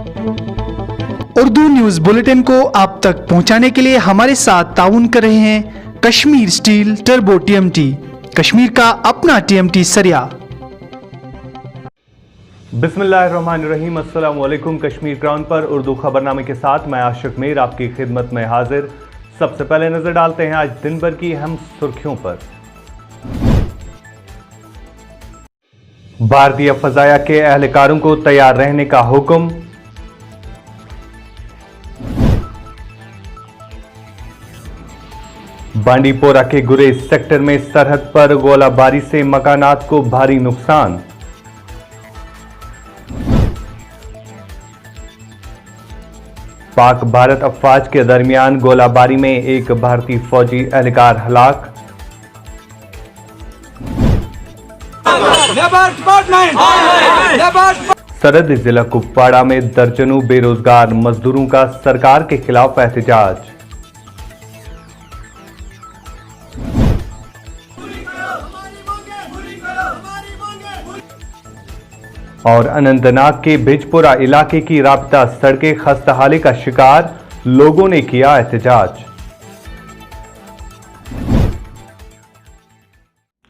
Urdu news bulletin को आप तक पहुंचाने के लिए हमारे साथ ताउन कर रहे हैं Kashmir steel turbo TMT, Kashmir का अपना टीएमटी सरिया। बिस्मिल्लाहिर्रहमानिर्रहीम, अस्सलाम वालेकुम। कश्मीर क्राउन पर उर्दू खबरनामे के साथ मैं आशिक मीर आपकी खिदमत में हाजिर। सबसे पहले नजर डालते हैं आज दिन भर की अहम सुर्खियों पर। भारतीय फजाया के एहलकारों को तैयार रहने का हुक्म। बांडीपोरा के गुरेज सेक्टर में सरहद पर गोलाबारी से मकानात को भारी नुकसान। पाक भारत अफवाज के दरमियान गोलाबारी में एक भारतीय फौजी एहलकार हलाक। सरहदी जिला कुपवाड़ा में दर्जनों बेरोजगार मजदूरों का सरकार के खिलाफ एहतजाज। और अनंतनाग के बिजपुरा इलाके की राबता सड़कें खस्ताहाली का शिकार, लोगों ने किया एहतजाज।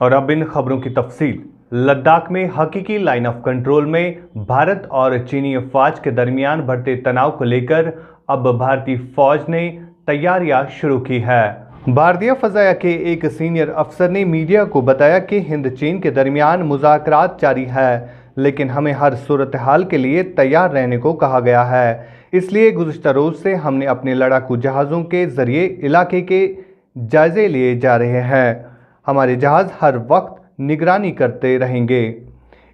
और अब इन खबरों की तफसील। लद्दाख में हकीकी लाइन ऑफ कंट्रोल में भारत और चीनी अफवाज के दरमियान बढ़ते तनाव को लेकर अब भारतीय फौज ने तैयारियां शुरू की है। भारतीय फजाया के एक सीनियर अफसर ने मीडिया को बताया कि हिंद चीन के दरमियान मुज़ाकरात जारी है, लेकिन हमें हर सूरत हाल के लिए तैयार रहने को कहा गया है। इसलिए गुज़िश्ता रोज से हमने अपने लड़ाकू जहाज़ों के जरिए इलाके के जायजे लिए जा रहे हैं। हमारे जहाज़ हर वक्त निगरानी करते रहेंगे।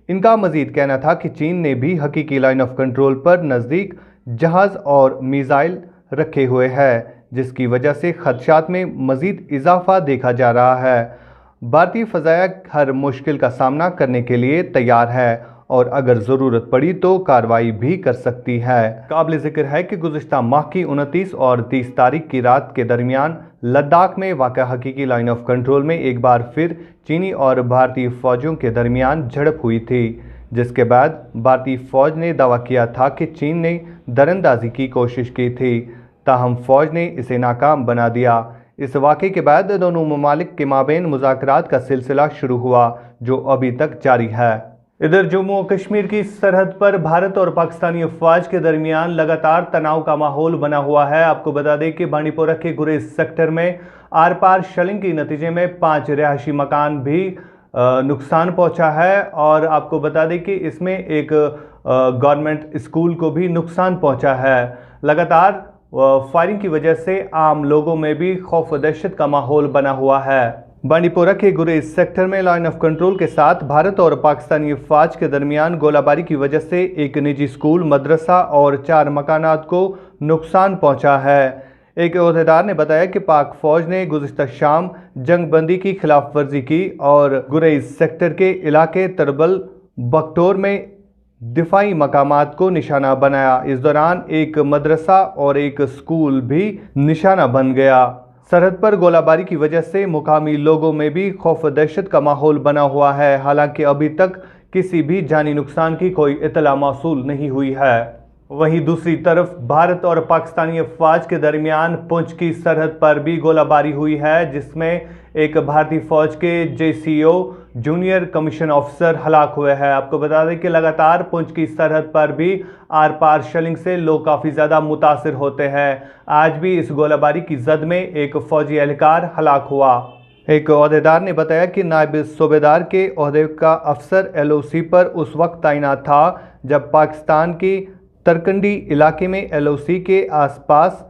इनका मजीद कहना था कि चीन ने भी हकीकी लाइन ऑफ कंट्रोल पर नज़दीक जहाज़ और मिसाइल रखे हुए हैं, जिसकी वजह से खदशात में मजीद इजाफा देखा जा रहा है। भारतीय फजाया हर मुश्किल का सामना करने के लिए तैयार है और अगर ज़रूरत पड़ी तो कार्रवाई भी कर सकती है। काबिल ज़िक्र है कि गुज़िश्ता माह की 29 और 30 तारीख की रात के दरमियान लद्दाख में वाक़ा हकीकी लाइन ऑफ कंट्रोल में एक बार फिर चीनी और भारतीय फ़ौजों के दरमियान झड़प हुई थी, जिसके बाद भारतीय फ़ौज ने दावा किया था कि चीन ने दरअंदाजी की कोशिश की थी, ताहम फ़ौज ने इसे नाकाम बना दिया। इस वाक़े के बाद दोनों ममालिक के माबैन मुज़ाकरात का सिलसिला शुरू हुआ, जो अभी तक जारी है। इधर जम्मू और कश्मीर की सरहद पर भारत और पाकिस्तानी अफवाज के दरमियान लगातार तनाव का माहौल बना हुआ है। आपको बता दें कि बांडीपोरा के गुरेज सेक्टर में आर पार शेलिंग के नतीजे में 5 रिहायशी मकान भी नुकसान पहुंचा है और आपको बता दें कि इसमें एक गवर्नमेंट स्कूल को भी नुकसान पहुंचा है। लगातार फायरिंग की वजह से आम लोगों में भी खौफ व दहशत का माहौल बना हुआ है। बांडीपोरा के गुरेज सेक्टर में लाइन ऑफ कंट्रोल के साथ भारत और पाकिस्तानी अफवाज के दरमियान गोलाबारी की वजह से एक निजी स्कूल, मदरसा और 4 मकानात को नुकसान पहुंचा है। एक ओहदेदार ने बताया कि पाक फौज ने गुज़िश्ता शाम जंगबंदी की खिलाफ वर्जी की और गुरेज सेक्टर के इलाके तरबल बकटोर में दिफाई मकामात को निशाना बनाया। इस दौरान एक मदरसा और एक स्कूल भी निशाना बन गया। सरहद पर गोलाबारी की वजह से मुकामी लोगों में भी खौफ व दहशत का माहौल बना हुआ है। हालांकि अभी तक किसी भी जानी नुकसान की कोई इतला मौसूल नहीं हुई है। वहीं दूसरी तरफ भारत और पाकिस्तानी अफवाज के दरमियान पुंछ की सरहद पर भी गोलाबारी हुई है, जिसमें एक भारतीय फौज के JCO जूनियर कमीशन ऑफिसर हलाक हुए हैं। आपको बता दें कि लगातार पुंछ की सरहद पर भी आर पार शेलिंग से लोग काफ़ी ज़्यादा मुतासिर होते हैं। आज भी इस गोलाबारी की जद में एक फौजी एहलकार हलाक हुआ। एक ओहदेदार ने बताया कि नायब सूबेदार के ओहदे का अफसर LOC पर उस वक्त तैनात था जब पाकिस्तान की तरकंडी इलाके में LOC के आसपास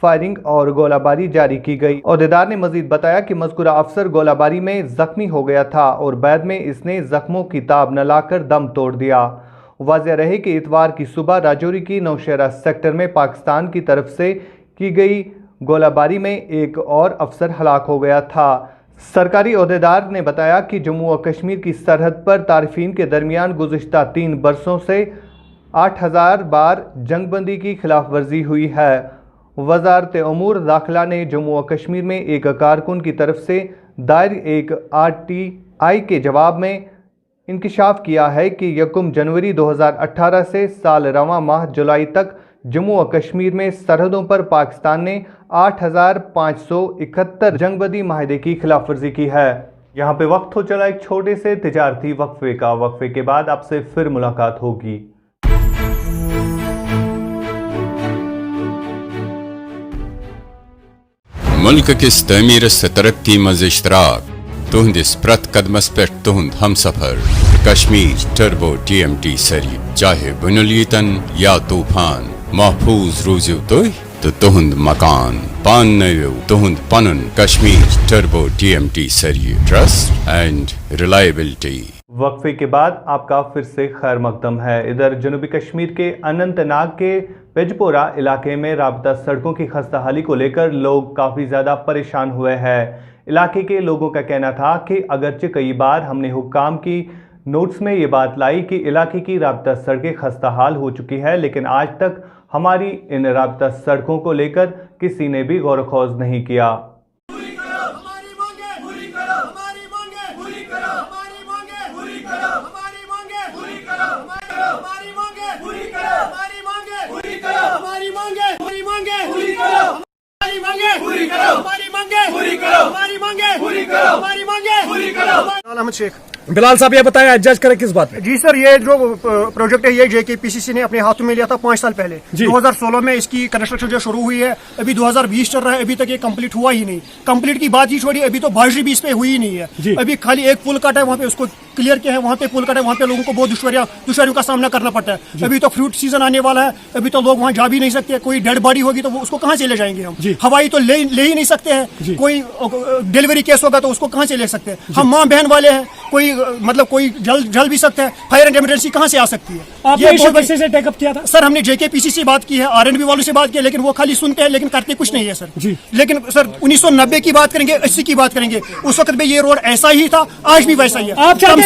फायरिंग और गोलाबारी जारी की गई। ओहदेदार ने मजीद बताया कि मज़कूरा अफसर गोलाबारी में जख्मी हो गया था और बाद में इसने जख्मों की ताब न लाकर दम तोड़ दिया। वाज़ेह रहे कि इतवार की सुबह राजौरी की नौशहरा सेक्टर में पाकिस्तान की तरफ से की गई गोलाबारी में एक और अफसर हलाक हो गया था। सरकारी ओहदेदार ने बताया कि जम्मू और कश्मीर की सरहद पर तारिफीन के दरमियान गुज़िश्ता 3 बरसों से 8000 बार जंगबंदी की खिलाफ वर्जी हुई है। वज़ारत उमूर दाखिला ने जम्मू और कश्मीर में एक कारकुन की तरफ से दायर एक RTI के जवाब में इंकशाफ किया है कि यकम जनवरी 2018 से साल रवां माह जुलाई तक जम्मू और कश्मीर में सरहदों पर पाकिस्तान ने 8,571 जंगबंदी माहिदे की खिलाफ वर्जी की है। यहाँ पे वक्त हो चला एक छोटे से तिजारती वक्फे का। वक्फे के बाद आपसे फिर मुलाकात होगी। मुल्क किस तमीरस तरक्की मज इश्तराक तुहंदिस प्रत कदमस पे तुहंद हम सफर कश्मीर टर्बो TMT सरी चाहे बुनुलीतन या तूफान महफूज रूजू तो तुहंद मकान पान नयो तुहंद पनुन कश्मीर टर्बो TMT सरी ट्रस्ट एंड रिलायबिलिटी। वक्फे के बाद आपका फिर से खैर मकदम है। इधर जनूबी कश्मीर के अनंतनाग के पेजपोरा इलाके में राबता सड़कों की खस्ताहाली को लेकर लोग काफ़ी ज़्यादा परेशान हुए हैं। इलाके के लोगों का कहना था कि अगरचे कई बार हमने हुक्काम की नोट्स में ये बात लाई कि इलाके की राबता सड़कें खस्ताहाल हो चुकी है, लेकिन आज तक हमारी इन राबता सड़कों को लेकर किसी ने भी गौर खोज नहीं किया। अहमद शेख। बिलाल साहब ये बताया जज करें किस बात पे? जी सर, ये जो प्रोजेक्ट है ये JKPCC ने अपने हाथों में लिया था 5 साल पहले। 2016 में इसकी कंस्ट्रक्शन जो शुरू हुई है, अभी 2020 चल रहा है, अभी तक ये कंप्लीट हुआ ही नहीं। कंप्लीट की बात ही छोड़ी, अभी तो बाउंड्री भी इस पे हुई ही नहीं है। अभी खाली एक पुल कटा है, वहाँ पे उसको क्लियर किया है, वहाँ पे पुल कटा है, वहाँ पे लोगों को बहुत दुश्वारियों का सामना करना पड़ता है। अभी तो फ्रूट सीजन आने वाला है, अभी तो लोग वहाँ जा भी नहीं सकते। कोई डेड बॉडी होगी तो उसको कहाँ से ले जाएंगे हम? हवाई तो ले ही नहीं सकते हैं। कोई डिलीवरी केस होगा तो उसको कहाँ से ले सकते हैं? हम माँ बहन वाले हैं, कोई मतलब कोई जल भी सकता है। फायर एंड इमरजेंसी कहाँ से आ सकती है? आपने इस विषय से टेकअप किया था? सर हमने JKPCC से बात की है, RNB वालों से बात की है, लेकिन वो खाली सुनते हैं लेकिन करते कुछ नहीं है सर। लेकिन सर 1990 की बात करेंगे, 80 की बात करेंगे, उस वक्त में ये रोड ऐसा ही था, आज भी वैसा ही है। कम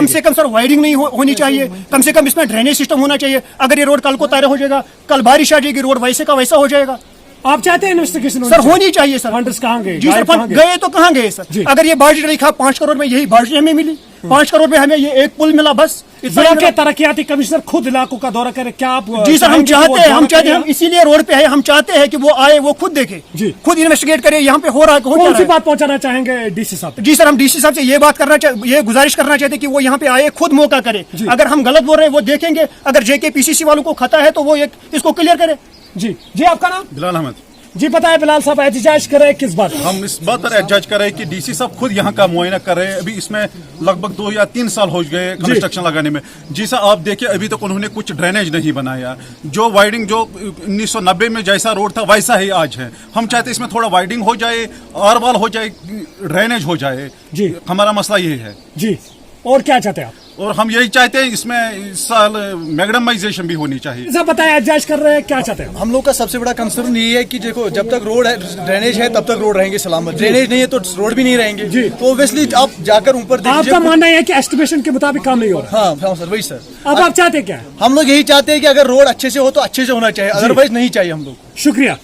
से कम सर वायरिंग नहीं होनी चाहिए, कम से कम इसमें ड्रेनेज सिस्टम होना चाहिए। अगर ये रोड कल को तैयार हो जाएगा, कल बारिश आ जाएगी, रोड वैसे का वैसा हो जाएगा। आप चाहते हैं इन्वेस्टिगेशन सर होनी चाहिए सर। फंड्स कहाँ गए? जी सर, फंड गए तो कहाँ गए सर? अगर ये बाउंड्री लिखा 5 करोड़ में, यही बाउंड्री हमें मिली। 5 करोड़ में हमें ये एक पुल मिला बस। जिला के तरक्याती कमिश्नर खुद इलाकों का दौरा करे, क्या आप? जी सर, हम चाहते हैं, हम इसीलिए रोड पे है, हम चाहते हैं कि वो आए, वो खुद देखे, खुद इन्वेस्टिगेट करे यहाँ पे हो रहा है। कौन सी बात पहुंचाना चाहेंगे DC साहब? जी सर, हम DC साहब से ये बात ये गुजारिश करना चाहते हैं कि वो यहाँ पे आए, खुद मौका करे। अगर हम गलत बोल रहे हैं वो देखेंगे, अगर JKPCC वालों को खता है तो वो इसको क्लियर करे। जी आपका नाम? बिलाल अहमद जी। बताए बिलाल साहब, एहतजाज करे किस बात? हम इस बात पर एहतजाज कर रहे हैं कि DC साहब खुद यहाँ का मुआयना कर रहे हैं। अभी इसमें लगभग 2 या 3 साल हो गए कंस्ट्रक्शन लगाने में। जी साहब, आप देखिए अभी तक उन्होंने कुछ ड्रेनेज नहीं बनाया। जो वाइडिंग जो 1990 में जैसा रोड था वैसा ही आज है। हम चाहते इसमें थोड़ा वाइडिंग हो जाए, आरवाल हो जाए, ड्रेनेज हो जाए। जी हमारा मसला यही है। जी और क्या चाहते हैं आप? और हम यही चाहते हैं इसमें इस साल मैग्डमाइजेशन भी होनी चाहिए। सब बताया, एडजस्ट कर रहे हैं, क्या चाहते हैं? हम लोग का सबसे बड़ा कंसर्न ये है कि देखो, जब तक रोड है, ड्रेनेज है, तब तक रोड रहेंगे सलामत। ड्रेनेज नहीं है तो रोड भी नहीं रहेंगे। तो ऑब्वियसली आप जाकर ऊपर देखिए। आपका मानना है कि एस्टिमेशन के मुताबिक काम नहीं हो रहा? हाँ सर, वही सर। अब आप चाहते क्या? हम लोग यही चाहते हैं कि अगर रोड अच्छे से हो तो अच्छे से होना चाहिए, अदरवाइज नहीं चाहिए हम लोग। शुक्रिया।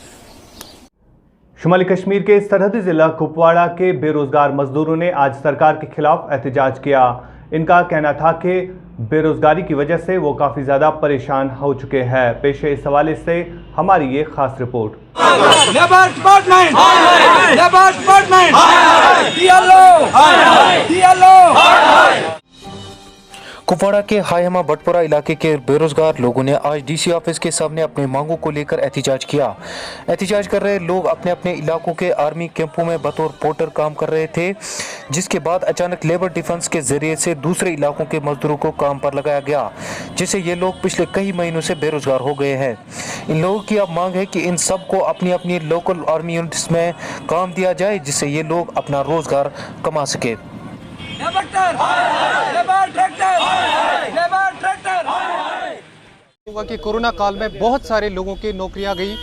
शुमाली कश्मीर के सरहदी जिला कुपवाड़ा के बेरोजगार मजदूरों ने आज सरकार के खिलाफ एहतजाज किया। इनका कहना था कि बेरोजगारी की वजह से वो काफ़ी ज़्यादा परेशान हो चुके हैं। पेश है इस हवाले से हमारी ये खास रिपोर्ट। कुपवाड़ा के हायमा बटपुरा इलाके के बेरोजगार लोगों ने आज DC ऑफिस के सामने अपने मांगों को लेकर एहतजाज किया। एहतजाज कर रहे लोग अपने अपने इलाकों के आर्मी कैंपों में बतौर पोर्टर काम कर रहे थे, जिसके बाद अचानक लेबर डिफेंस के जरिए से दूसरे इलाकों के मजदूरों को काम पर लगाया गया, जिससे ये लोग पिछले कई महीनों से बेरोजगार हो गए हैं। इन लोगों की अब मांग है कि इन सबको अपनी अपनी लोकल आर्मी यूनिट्स में काम दिया जाए, जिससे ये लोग अपना रोजगार कमा सके। कि कोरोना काल में बहुत सारे लोगों की नौकरियां गई,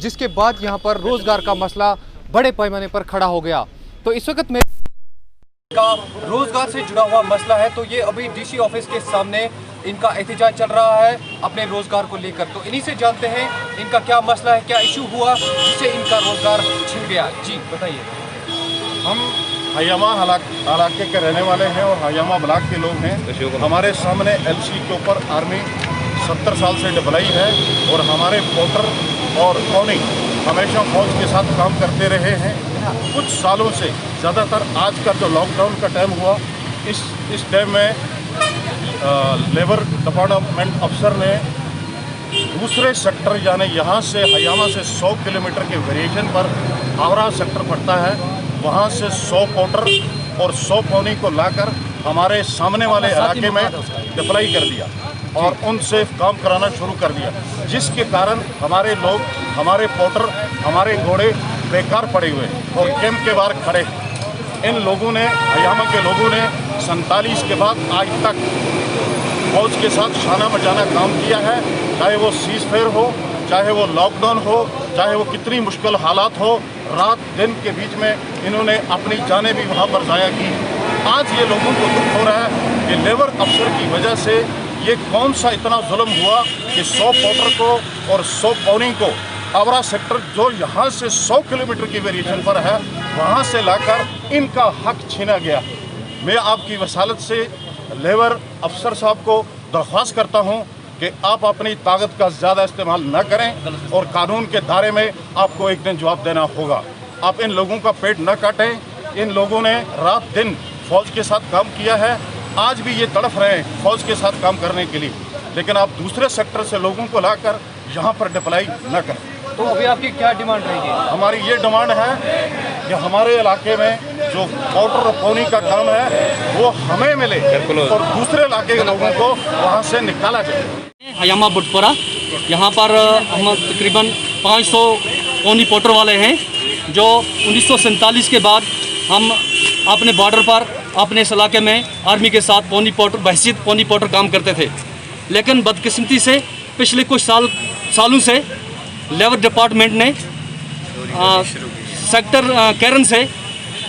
जिसके बाद यहां पर रोजगार का मसला बड़े पैमाने पर खड़ा हो गया। तो इस वक्त मेरे का रोजगार से जुड़ा हुआ मसला है, तो ये अभी DC ऑफिस के सामने इनका एहतजाज चल रहा है अपने रोजगार को लेकर। तो इन्हीं से जानते हैं इनका क्या मसला है, क्या इशू हुआ जिससे इनका रोजगार छिन गया। जी बताइए। हम हयामा इलाके के रहने वाले हैं और हयामा ब्लॉक के लोग हैं। हमारे सामने एलसी के ऊपर आर्मी 70 साल से डिप्लाई है और हमारे पोर्टर और कौनी हमेशा फौज के साथ काम करते रहे हैं। कुछ सालों से ज़्यादातर आज का जो लॉकडाउन का टाइम हुआ, इस टाइम में लेबर डिपार्टमेंट अफसर ने दूसरे सेक्टर यानी यहाँ से हयामा से 100 किलोमीटर के वेरिएशन पर आवरा सेक्टर पड़ता है, वहाँ से 100 पोर्टर और 100 पौनी को लाकर हमारे सामने वाले इलाके में डिप्लाई कर दिया और उनसे काम कराना शुरू कर दिया, जिसके कारण हमारे लोग, हमारे पोर्टर, हमारे घोड़े बेकार पड़े हुए और कैंप के बाहर खड़े हैं। इन लोगों ने, हयामा के लोगों ने 47 के बाद आज तक फौज के साथ शाना बजाना काम किया है, चाहे वो सीज फेयर हो, चाहे वो लॉकडाउन हो, चाहे वो कितनी मुश्किल हालात हो, रात दिन के बीच में इन्होंने अपनी जानें भी वहाँ पर ज़ाया की। आज ये लोगों को दुख हो रहा है कि लेबर अफसर की वजह से ये कौन सा इतना जुल्म हुआ कि 100 पोर्टर को और 100 पौनी को आवरा सेक्टर जो यहाँ से 100 किलोमीटर की वेरिएशन पर है, वहाँ से लाकर इनका हक छीना गया। मैं आपकी वसालत से लेबर अफसर साहब को दरख्वास्त करता हूँ कि आप अपनी ताकत का ज़्यादा इस्तेमाल न करें और कानून के दायरे में आपको एक दिन जवाब देना होगा। आप इन लोगों का पेट न काटें। इन लोगों ने रात दिन फौज के साथ काम किया है, आज भी ये तड़फ रहे हैं फौज के साथ काम करने के लिए, लेकिन आप दूसरे सेक्टर से लोगों को लाकर यहाँ पर डिप्लाई न करें। तो अभी आपकी क्या डिमांड रहेगी? हमारी ये डिमांड है कि हमारे इलाके में जो पोर्टर और पौनी का काम है वो हमें मिले और दूसरे इलाके के लोगों को वहाँ से निकाला जाए। हयामा बटपुरा, यहाँ पर हम तकरीबन 500 पौनी पोर्टर वाले हैं जो 1947 के बाद हम अपने बॉर्डर पर अपने इस इलाके में आर्मी के साथ पौनी पोर्टर बहसीत पौनी पोर्टर काम करते थे, लेकिन बदकिस्मती से पिछले कुछ सालों से लेबर डिपार्टमेंट ने सेक्टर कैरन से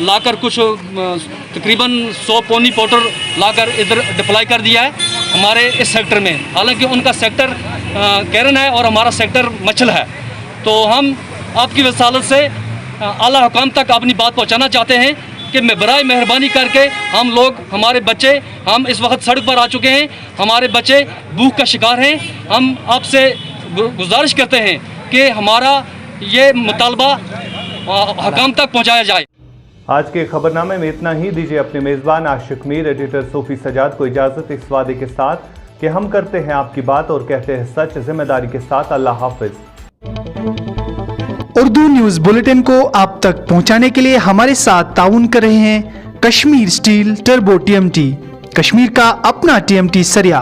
लाकर कुछ तकरीबन 100 पौनी पोर्टर लाकर इधर डिप्लाई कर दिया है हमारे इस सेक्टर में। हालांकि उनका सेक्टर कैरन है और हमारा सेक्टर मछल है। तो हम आपकी वसालत से आला हुकाम तक अपनी बात पहुंचाना चाहते हैं कि बराए मेहरबानी करके हम लोग, हमारे बच्चे, हम इस वक्त सड़क पर आ चुके हैं, हमारे बच्चे भूख का शिकार हैं। हम आपसे गुजारिश करते हैं कि हमारा ये मुतालबा हुकाम तक पहुंचाया जाए। आज के खबरनामे में इतना ही। दीजिए अपने मेज़बान आशिक मीर, एडिटर सूफी सजाद को इजाज़त इस वादे के साथ कि हम करते हैं आपकी बात और कहते हैं सच, जिम्मेदारी के साथ। अल्लाह हाफिज। उर्दू न्यूज़ बुलेटिन को आप तक पहुंचाने के लिए हमारे साथ ताउन कर रहे हैं Kashmir steel turbo TMT, Kashmir का अपना TMT सरिया।